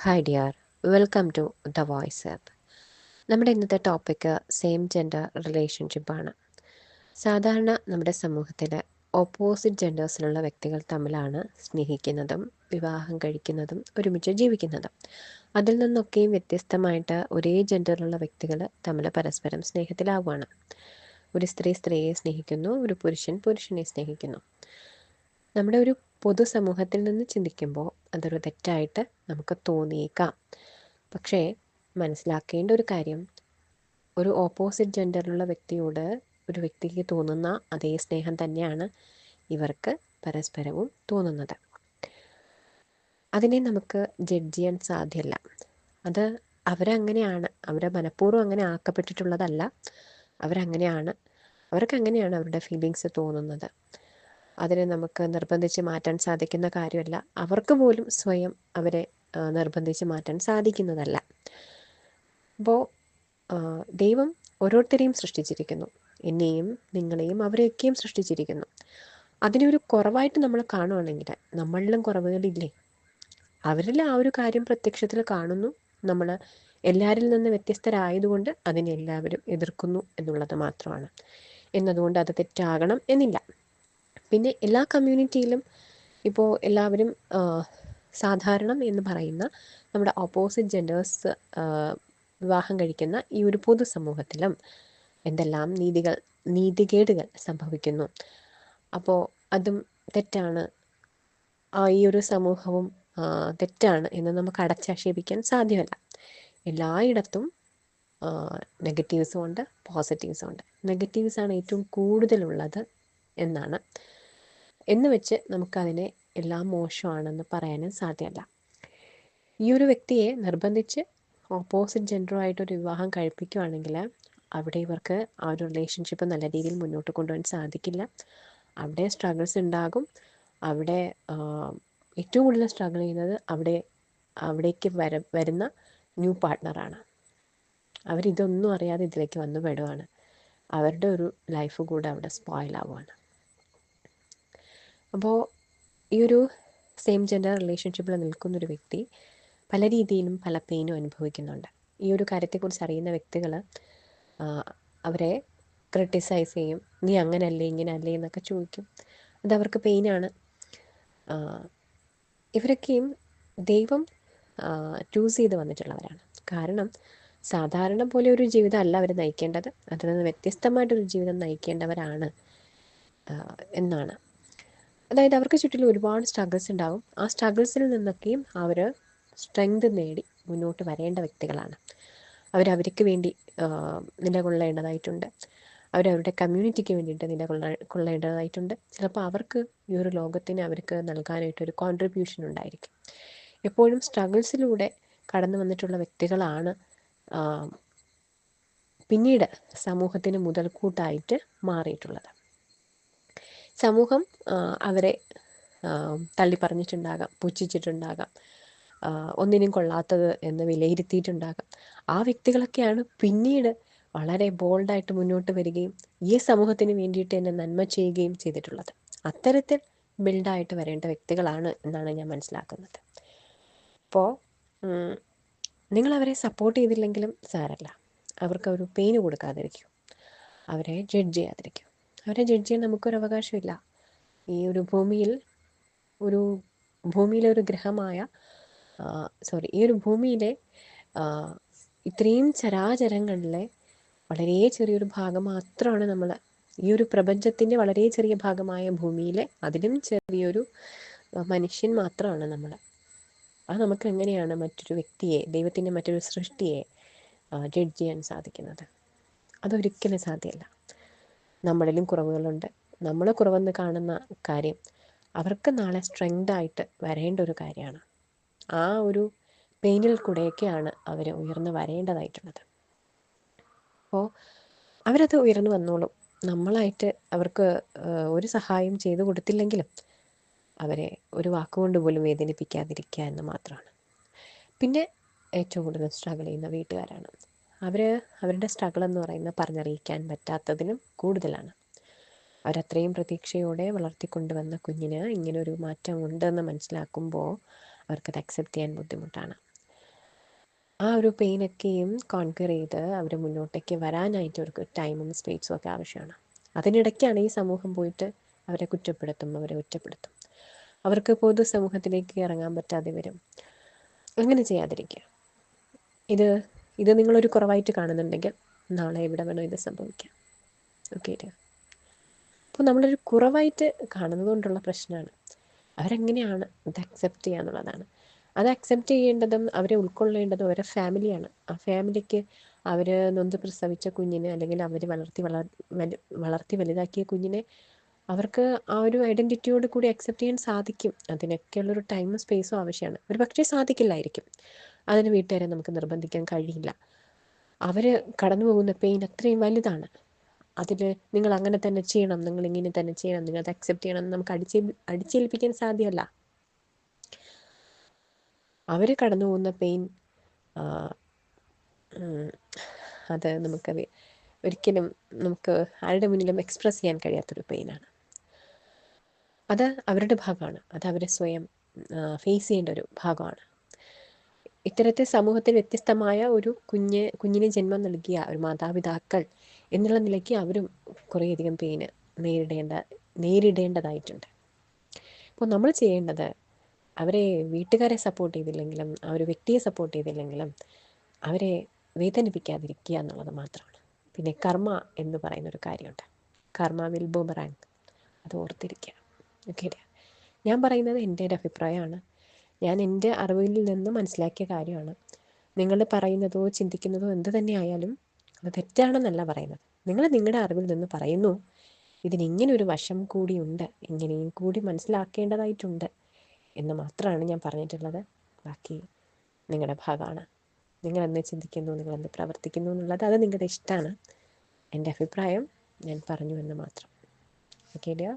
Hi dear, welcome to the voice app. നമ്മുടെ ഇന്നത്തെ topic same gender റിലേഷൻഷിപ്പാണ്. സാധാരണ നമ്മുടെ സമൂഹത്തിൽ ഓപ്പോസിറ്റ് ജെൻഡേഴ്സിലുള്ള വ്യക്തികൾ തമ്മിലാണ് സ്നേഹിക്കുന്നതും വിവാഹം കഴിക്കുന്നതും ഒരുമിച്ച് ജീവിക്കുന്നതും. അതിൽ നിന്നൊക്കെയും വ്യത്യസ്തമായിട്ട് ഒരേ ജെൻഡറിലുള്ള വ്യക്തികൾ തമ്മിൽ പരസ്പരം സ്നേഹത്തിലാവുകയാണ്. ഒരു സ്ത്രീ സ്ത്രീയെ സ്നേഹിക്കുന്നു, ഒരു പുരുഷൻ പുരുഷനെ സ്നേഹിക്കുന്നു. നമ്മുടെ ഒരു പൊതുസമൂഹത്തിൽ നിന്ന് ചിന്തിക്കുമ്പോൾ അതൊരു തെറ്റായിട്ട് നമുക്ക് തോന്നിയേക്കാം. പക്ഷേ മനസ്സിലാക്കേണ്ട ഒരു കാര്യം, ഒരു ഓപ്പോസിറ്റ് ജെൻഡറിലുള്ള വ്യക്തിയോട് ഒരു വ്യക്തിക്ക് തോന്നുന്ന അതേ സ്നേഹം തന്നെയാണ് ഇവർക്ക് പരസ്പരവും തോന്നുന്നത്. അതിനെ നമുക്ക് ജഡ്ജ് ചെയ്യാൻ സാധ്യമല്ല. അത് അവരങ്ങനെയാണ്, അവരെ മനഃപൂർവ്വം അങ്ങനെ ആക്കപ്പെട്ടിട്ടുള്ളതല്ല. അവരങ്ങനെയാണ്, അവർക്കങ്ങനെയാണ് അവരുടെ ഫീലിങ്സ് തോന്നുന്നത്. അതിനെ നമുക്ക് നിർബന്ധിച്ച് മാറ്റാൻ സാധിക്കുന്ന കാര്യമല്ല. അവർക്ക് പോലും സ്വയം അവരെ നിർബന്ധിച്ച് മാറ്റാൻ സാധിക്കുന്നതല്ല. അപ്പോൾ ദൈവം ഓരോരുത്തരെയും സൃഷ്ടിച്ചിരിക്കുന്നു. എന്നെയും നിങ്ങളെയും അവരെയൊക്കെയും സൃഷ്ടിച്ചിരിക്കുന്നു. അതിനൊരു കുറവായിട്ട് നമ്മൾ കാണുകയാണെങ്കിൽ നമ്മളിലും കുറവുകളില്ലേ? അവരിൽ ആ ഒരു കാര്യം പ്രത്യക്ഷത്തിൽ കാണുന്നു. നമ്മൾ എല്ലാവരിൽ നിന്ന് വ്യത്യസ്തരായതുകൊണ്ട് അതിനെ എല്ലാവരും എതിർക്കുന്നു എന്നുള്ളത് മാത്രമാണ്. എന്നതുകൊണ്ട് അത് തെറ്റാകണം എന്നില്ല. പിന്നെ എല്ലാ കമ്മ്യൂണിറ്റിയിലും ഇപ്പോൾ എല്ലാവരും സാധാരണം എന്ന് പറയുന്ന നമ്മുടെ ഓപ്പോസിറ്റ് ജെൻഡേഴ്സ് വിവാഹം കഴിക്കുന്ന ഈ ഒരു പൊതുസമൂഹത്തിലും എന്തെല്ലാം നീതികേടുകൾ സംഭവിക്കുന്നു. അപ്പോൾ അതും തെറ്റാണ്, ഈ ഒരു സമൂഹവും തെറ്റാണ് എന്ന് നമുക്ക് അടച്ചാക്ഷേപിക്കാൻ സാധ്യമല്ല. എല്ലായിടത്തും നെഗറ്റീവ്സും ഉണ്ട്, പോസിറ്റീവ്സും ഉണ്ട്. നെഗറ്റീവ്സാണ് ഏറ്റവും കൂടുതലുള്ളത് എന്നാണ്. എന്ന് വെച്ച് നമുക്കതിനെ എല്ലാം മോശമാണെന്ന് പറയാനും സാധ്യമല്ല. ഈ ഒരു വ്യക്തിയെ നിർബന്ധിച്ച് ഓപ്പോസിറ്റ് ജെൻഡറുമായിട്ടൊരു വിവാഹം കഴിപ്പിക്കുകയാണെങ്കിൽ അവിടെ ഇവർക്ക് ആ ഒരു റിലേഷൻഷിപ്പ് നല്ല രീതിയിൽ മുന്നോട്ട് കൊണ്ടുപോകാൻ സാധിക്കില്ല. അവിടെ സ്ട്രഗിൾസ് ഉണ്ടാകും. അവിടെ ഏറ്റവും കൂടുതൽ സ്ട്രഗിൾ ചെയ്യുന്നത് അവിടേക്ക് വരുന്ന ന്യൂ പാർട്ട്ണറാണ്. അവരിതൊന്നും അറിയാതെ ഇതിലേക്ക് വന്നു പെടുവാണ്. അവരുടെ ഒരു ലൈഫ് കൂടെ അവിടെ സ്പോയിലാവുകയാണ്. അപ്പോൾ ഈ ഒരു സെയിം ജെൻഡർ റിലേഷൻഷിപ്പിൽ നിൽക്കുന്നൊരു വ്യക്തി പല രീതിയിലും പല പെയിനും അനുഭവിക്കുന്നുണ്ട്. ഈ ഒരു കാര്യത്തെക്കുറിച്ച് അറിയുന്ന വ്യക്തികൾ അവരെ ക്രിട്ടിസൈസ് ചെയ്യും. നീ അങ്ങനല്ലേ ഇങ്ങനല്ലേ എന്നൊക്കെ ചോദിക്കും. അതവർക്ക് പെയിനാണ്. ഇവരൊക്കെയും ദൈവം ചൂസ് ചെയ്ത് വന്നിട്ടുള്ളവരാണ്. കാരണം സാധാരണ പോലെ ഒരു ജീവിതം അല്ല അവർ നയിക്കേണ്ടത്. അതിൽ നിന്ന് വ്യത്യസ്തമായിട്ടൊരു ജീവിതം നയിക്കേണ്ടവരാണ് എന്നാണ്. അതായത് അവർക്ക് ചുറ്റിലും ഒരുപാട് സ്ട്രഗിൾസ് ഉണ്ടാകും. ആ സ്ട്രഗിൾസിൽ നിന്നൊക്കെയും അവർ സ്ട്രെങ്ത് നേടി മുന്നോട്ട് വരേണ്ട വ്യക്തികളാണ്. അവരവർക്ക് വേണ്ടി നിലകൊള്ളേണ്ടതായിട്ടുണ്ട്. അവരവരുടെ കമ്മ്യൂണിറ്റിക്ക് വേണ്ടിയിട്ട് കൊള്ളേണ്ടതായിട്ടുണ്ട്. ചിലപ്പോൾ അവർക്ക് ഈ ഒരു ലോകത്തിന് അവർക്ക് നൽകാനായിട്ടൊരു കോൺട്രിബ്യൂഷൻ ഉണ്ടായിരിക്കും. എപ്പോഴും സ്ട്രഗിൾസിലൂടെ കടന്നു വന്നിട്ടുള്ള വ്യക്തികളാണ് പിന്നീട് സമൂഹത്തിന് മുതൽക്കൂട്ടായിട്ട് മാറിയിട്ടുള്ളത്. സമൂഹം അവരെ തള്ളിപ്പറഞ്ഞിട്ടുണ്ടാകാം, പുച്ഛിച്ചിട്ടുണ്ടാകാം, ഒന്നിനും കൊള്ളാത്തത് എന്ന് വിലയിരുത്തിയിട്ടുണ്ടാകാം. ആ വ്യക്തികളൊക്കെയാണ് പിന്നീട് വളരെ ബോൾഡായിട്ട് മുന്നോട്ട് വരികയും ഈ സമൂഹത്തിന് വേണ്ടിയിട്ട് തന്നെ നന്മ ചെയ്യുകയും ചെയ്തിട്ടുള്ളത്. അത്തരത്തിൽ ബിൽഡായിട്ട് വരേണ്ട വ്യക്തികളാണ് എന്നാണ് ഞാൻ മനസ്സിലാക്കുന്നത്. അപ്പോൾ നിങ്ങളവരെ സപ്പോർട്ട് ചെയ്തില്ലെങ്കിലും സാരമില്ല, അവർക്കൊരു പെയിന് കൊടുക്കാതിരിക്കും, അവരെ ജഡ്ജ് ചെയ്യാതിരിക്കും. അവരെ ജഡ്ജ് ചെയ്യാൻ നമുക്കൊരു അവകാശമില്ല. ഈ ഒരു ഭൂമിയിലെ ഒരു ഗ്രഹമായ ഈ ഒരു ഭൂമിയിലെ ഇത്രയും ചരാചരങ്ങളിലെ വളരെ ചെറിയൊരു ഭാഗം മാത്രമാണ് നമ്മൾ. ഈ ഒരു പ്രപഞ്ചത്തിൻ്റെ വളരെ ചെറിയ ഭാഗമായ ഭൂമിയിലെ അതിലും ചെറിയൊരു മനുഷ്യൻ മാത്രമാണ് നമ്മൾ. അത് നമുക്ക് എങ്ങനെയാണ് മറ്റൊരു വ്യക്തിയെ, ദൈവത്തിൻ്റെ മറ്റൊരു സൃഷ്ടിയെ ജഡ്ജ് ചെയ്യാൻ സാധിക്കുന്നത്? അതൊരിക്കലും സാധ്യമല്ല. നമ്മളിലും കുറവുകളുണ്ട്. നമ്മൾ കുറവെന്ന് കാണുന്ന കാര്യം അവർക്ക് നാളെ സ്ട്രെങ്തായിട്ട് വരേണ്ട ഒരു കാര്യമാണ്. ആ ഒരു പെയിനിൽ കൂടെയൊക്കെയാണ് അവർ ഉയർന്നു വരേണ്ടതായിട്ടുള്ളത്. അപ്പോൾ അവരത് ഉയർന്നു വന്നോളും. നമ്മളായിട്ട് അവർക്ക് ഒരു സഹായം ചെയ്തു കൊടുത്തില്ലെങ്കിലും അവരെ ഒരു വാക്കുകൊണ്ട് പോലും വേദനിപ്പിക്കാതിരിക്കുക എന്ന് മാത്രമാണ്. പിന്നെ ഏറ്റവും കൂടുതൽ സ്ട്രഗിൾ ചെയ്യുന്ന വീട്ടുകാരാണ്. അവരുടെ സ്ട്രഗിൾ എന്ന് പറയുന്നത് പറഞ്ഞറിയിക്കാൻ പറ്റാത്തതിനും കൂടുതലാണ്. അവരത്രയും പ്രതീക്ഷയോടെ വളർത്തിക്കൊണ്ടുവന്ന കുഞ്ഞിന് ഇങ്ങനൊരു മാറ്റം ഉണ്ടെന്ന് മനസ്സിലാക്കുമ്പോൾ അവർക്കത് അക്സെപ്റ്റ് ചെയ്യാൻ ബുദ്ധിമുട്ടാണ്. ആ ഒരു പെയിനൊക്കെയും കോൺക്വർ ചെയ്ത് അവർ മുന്നോട്ടേക്ക് വരാനായിട്ട് അവർക്ക് ടൈമും സ്പേസും ഒക്കെ ആവശ്യമാണ്. അതിനിടയ്ക്കാണ് ഈ സമൂഹം പോയിട്ട് അവരെ കുറ്റപ്പെടുത്തും, അവരെ ഒറ്റപ്പെടുത്തും, അവർക്ക് പൊതു സമൂഹത്തിലേക്ക് ഇറങ്ങാൻ പറ്റാതെ വരും. അങ്ങനെ ചെയ്യാതിരിക്കുക. ഇത് ഇത് നിങ്ങളൊരു കുറവായിട്ട് കാണുന്നുണ്ടെങ്കിൽ നാളെ എവിടെ വേണോ ഇത് സംഭവിക്കാം. ഓക്കെ. അപ്പോൾ നമ്മളൊരു കുറവായിട്ട് കാണുന്നത് കൊണ്ടുള്ള പ്രശ്നമാണ്. അവരെങ്ങനെയാണ് ഇത് അക്സെപ്റ്റ് ചെയ്യുക എന്നുള്ളതാണ്. അത് അക്സെപ്റ്റ് ചെയ്യേണ്ടതും അവരെ ഉൾക്കൊള്ളേണ്ടതും അവരുടെ ഫാമിലിയാണ്. ആ ഫാമിലിക്ക് അവർ നൊന്ത് പ്രസവിച്ച കുഞ്ഞിനെ, അല്ലെങ്കിൽ അവർ വളർത്തി വലുതാക്കിയ കുഞ്ഞിനെ അവർക്ക് ആ ഒരു ഐഡൻറ്റിറ്റിയോട് കൂടി അക്സെപ്റ്റ് ചെയ്യാൻ സാധിക്കും. അതിനൊക്കെയുള്ളൊരു ടൈമും സ്പേസും ആവശ്യമാണ്. ഒരു പക്ഷേ സാധിക്കില്ലായിരിക്കും. അതിന് വീട്ടുകാരെ നമുക്ക് നിർബന്ധിക്കാൻ കഴിയില്ല. അവർ കടന്നു പോകുന്ന പെയിൻ അത്രയും വലുതാണ്. അതിൽ നിങ്ങൾ അങ്ങനെ തന്നെ ചെയ്യണം, നിങ്ങൾ ഇങ്ങനെ തന്നെ ചെയ്യണം, നിങ്ങൾ അത് അക്സെപ്റ്റ് ചെയ്യണം എന്ന് നമുക്ക് അടിച്ചേൽപ്പിക്കാൻ സാധ്യമല്ല. അവർ കടന്നു പോകുന്ന പെയിൻ അത് നമുക്ക് ഒരിക്കലും നമുക്ക് ആരുടെ മുന്നിലും എക്സ്പ്രസ് ചെയ്യാൻ കഴിയാത്തൊരു പെയിനാണ്. അത് അവരുടെ ഭാഗമാണ്. അത് അവരെ സ്വയം ഫേസ് ചെയ്യേണ്ട ഒരു ഭാഗമാണ്. ഇത്തരത്തിൽ സമൂഹത്തിൽ വ്യത്യസ്തമായ ഒരു കുഞ്ഞിന് ജന്മം നൽകിയ ഒരു മാതാപിതാക്കൾ എന്നുള്ള നിലയ്ക്ക് അവരും കുറേയധികം പെയിന് നേരിടേണ്ടതായിട്ടുണ്ട്. അപ്പോൾ നമ്മൾ ചെയ്യേണ്ടത് അവരെ വീട്ടുകാരെ സപ്പോർട്ട് ചെയ്തില്ലെങ്കിലും ആ ഒരു വ്യക്തിയെ സപ്പോർട്ട് ചെയ്തില്ലെങ്കിലും അവരെ വേദനിപ്പിക്കാതിരിക്കുക എന്നുള്ളത് മാത്രമാണ്. പിന്നെ കർമ്മ എന്ന് പറയുന്നൊരു കാര്യമുണ്ട്. കർമ്മ വിൽ ബൂമറാങ്. അത് ഓർത്തിരിക്കുക. ഓക്കെ. ഞാൻ പറയുന്നത് എൻ്റെ ഒരു അഭിപ്രായമാണ്. ഞാൻ എൻ്റെ അറിവിൽ നിന്ന് മനസ്സിലാക്കിയ കാര്യമാണ്. നിങ്ങൾ പറയുന്നതോ ചിന്തിക്കുന്നതോ എന്ത് തന്നെ ആയാലും അത് തെറ്റാണെന്നല്ല പറയുന്നത്. നിങ്ങൾ നിങ്ങളുടെ അറിവിൽ നിന്ന് പറയുന്നു, ഇതിനിങ്ങനൊരു വശം കൂടിയുണ്ട്, ഇങ്ങനെയും കൂടി മനസ്സിലാക്കേണ്ടതായിട്ടുണ്ട് എന്ന് മാത്രമാണ് ഞാൻ പറഞ്ഞിട്ടുള്ളത്. ബാക്കി നിങ്ങളുടെ ഭാഗമാണ്. നിങ്ങളെന്ത് ചിന്തിക്കുന്നു, നിങ്ങളെന്ത് പ്രവർത്തിക്കുന്നു എന്നുള്ളത് അത് നിങ്ങളുടെ ഇഷ്ടമാണ്. എൻ്റെ അഭിപ്രായം ഞാൻ പറഞ്ഞു എന്ന് മാത്രം. Okay dear.